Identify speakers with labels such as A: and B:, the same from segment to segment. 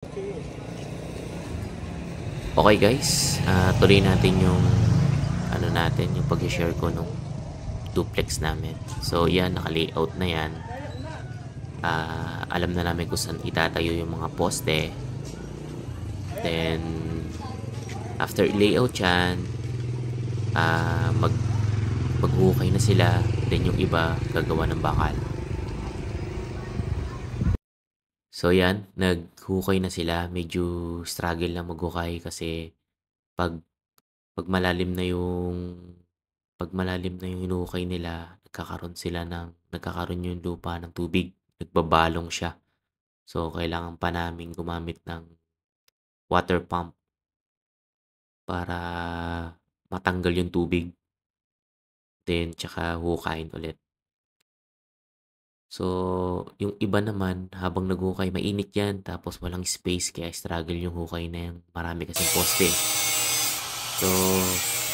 A: Okay guys, tuloy natin yung yung pag-share ko nung duplex namin. So yan, naka-layout na yan. Alam na namin kung saan itatayo yung mga poste. Then, after layout yan, maghukay na sila. Then yung iba, gagawa ng bakal. So yan, naghukay na sila. Medyo struggle lang maghukay kasi pag pag malalim na yung hinukay nila, nagkakaroon yung lupa ng tubig, nagbabalong siya. So, kailangan pa namin gumamit ng water pump para matanggal yung tubig. Then, tsaka hukayin ulit. So, yung iba naman, habang naghukay, mainit yan. Tapos, walang space, kaya struggle yung hukay na yan. Marami kasing poste. So,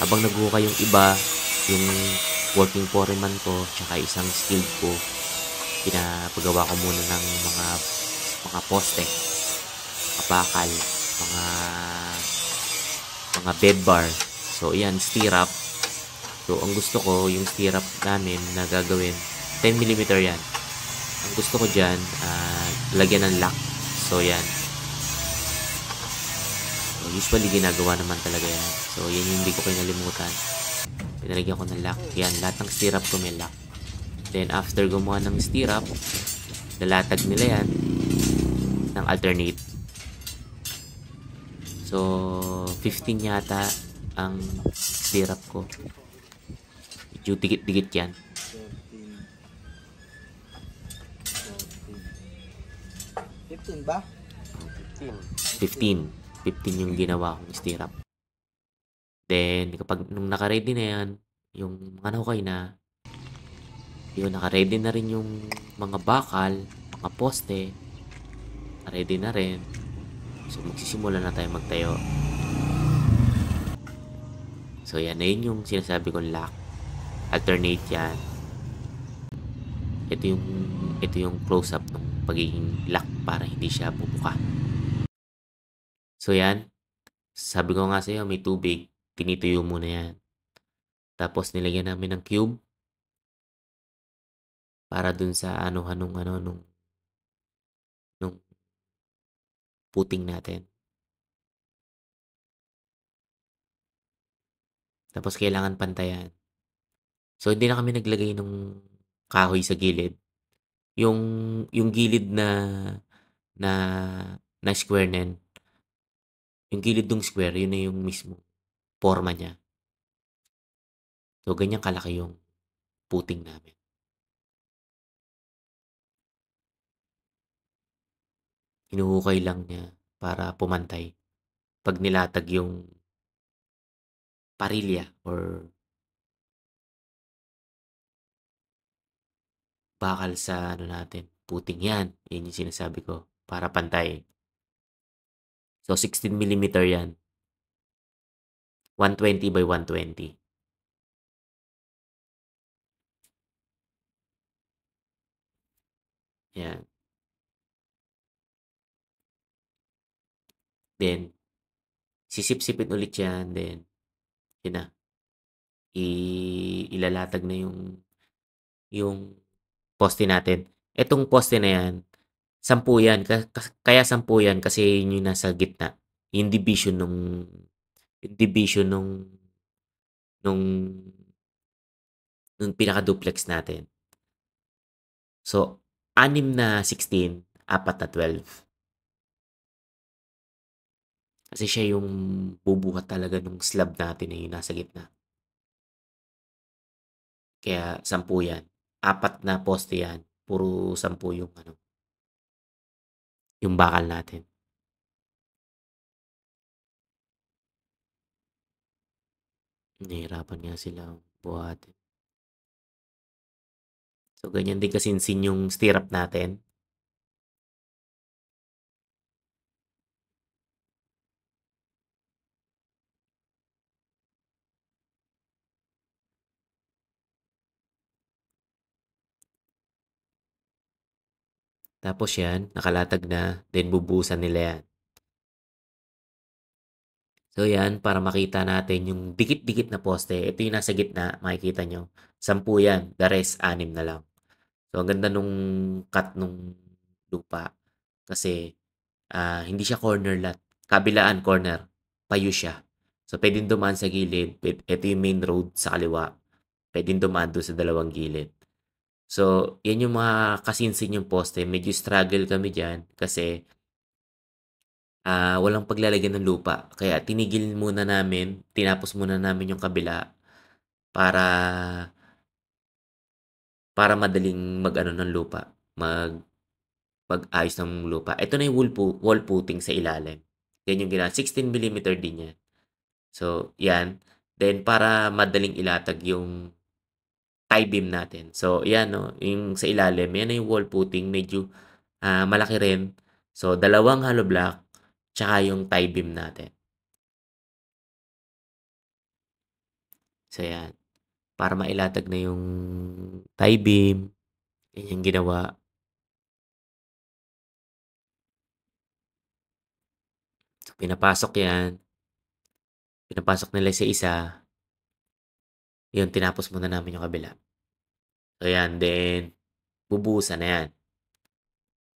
A: habang naghukay yung iba, yung working foreman ko, tsaka isang skilled ko, pinapagawa ko muna ng mga poste, mga bakal, mga bed bar. So, iyan, stirrup. So, ang gusto ko, yung stirrup namin na gagawin, 10mm yan. Ang gusto ko dyan, lagyan ng lock. So, yan. So, usually, ginagawa naman talaga yan. So, yan yung hindi ko kinalimutan. Pinalagyan ko ng lock. Yan, lahat ng stirrup ko may lock. Then, after gumawa ng stirrup, lalatag nila yan ng alternate. So, 15 yata ang stirrup ko. Medyo dikit-dikit yan.
B: 15 ba?
A: 15. 15 yung ginawa kong stirrup. Then, nung naka-ready na yan, yung mga nahukay na, yun, naka-ready na rin yung mga bakal, mga poste, ready na rin. So, magsisimula na tayo magtayo. So, yan na yun yung sinasabi kong lock. Alternate yan. Ito yung close-up ng pagiging lock para hindi siya bubuka. So, yan. Sabi ko nga sa'yo, may tubig. Tinituyo muna yan. Tapos, nilagyan namin ng cube para dun sa nung puting natin. Tapos, kailangan pantayan. So, hindi na kami naglagay ng kahoy sa gilid. Yung gilid na na square na yung gilid ng square, yun na yung mismo forma niya. So, ganyan kalaki yung puting namin. Hinuhukay lang niya para pumantay. Pag nilatag yung parilya or bakal sa natin, puting yan. Yan yung sinasabi ko para pantay. So, 16mm yan. 120 by 120. Yan. Then, sisip-sipin ulit yan. Then, yun na. Ilalatag na yung poste natin. Etong poste na yan, 10 yan. Kaya 10 yan kasi yun yung nasa gitna. Yung division nung, nung pinaka-duplex natin. So, 6 na 16, 4 na 12. Kasi siya yung bubuhat talaga nung slab natin na yung nasa gitna. Kaya 10 yan. 4 na poste yan. Puro 10 yung bakal natin. Nahihirapan nga sila buhatin. So, ganyan din kasinsin yung stirrup natin. Tapos yan, nakalatag na, then bubuhusan nila yan. So yan, para makita natin yung dikit-dikit na poste. Ito yung nasa gitna, makikita nyo. 10 yan, the rest, 6 na lang. So ang ganda nung cut nung lupa. Kasi hindi siya corner lot. Kabilaan corner, payo siya. So pwedeng dumaan sa gilid. Ito yung main road sa kaliwa. Pwedeng dumaan doon sa dalawang gilid. So, yan yung mga kasinsin yung poste. Medyo struggle kami dyan kasi walang paglalagyan ng lupa. Kaya tinigil muna namin, tinapos muna namin yung kabila para para madaling mag-ano ng lupa, mag-ayos ng lupa. Ito na yung wall putting sa ilalim. Yan yung ginawa. 16 millimeter din yan. So, yan. Then, para madaling ilatag yung tie beam natin. So, yan, no? Yung sa ilalim, yan na yung wall putting. Medyo malaki rin. So, dalawang hollow block, tsaka yung tie beam natin. So, yan. Para mailatag na yung tie beam. Yan yung ginawa. So, pinapasok yan. Pinapasok nila sa isa. Yun, tinapos muna namin yung kabila. So, yan. Then, bubuhusan na yan.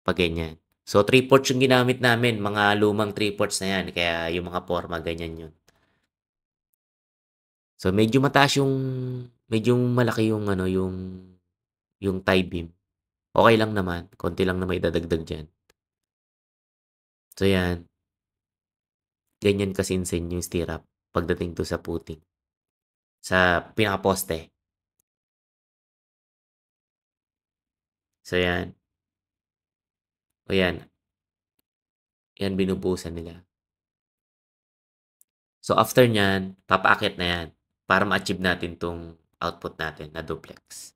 A: Pag ganyan. So, 3/4 yung ginamit namin. Mga lumang 3/4 na yan. Kaya yung mga forma, ganyan yun. So, medyo mataas yung, medyo malaki yung, ano, yung tie beam. Okay lang naman. Konti lang na may dadagdag dyan. So, yan. Ganyan kasinsin yung stirrup pagdating to sa puting. Sa pinaka-poste. So, yan. O yan. Yan binubuhusan nila. So, after nyan, papaakit na yan para ma-achieve natin tong output natin na duplex.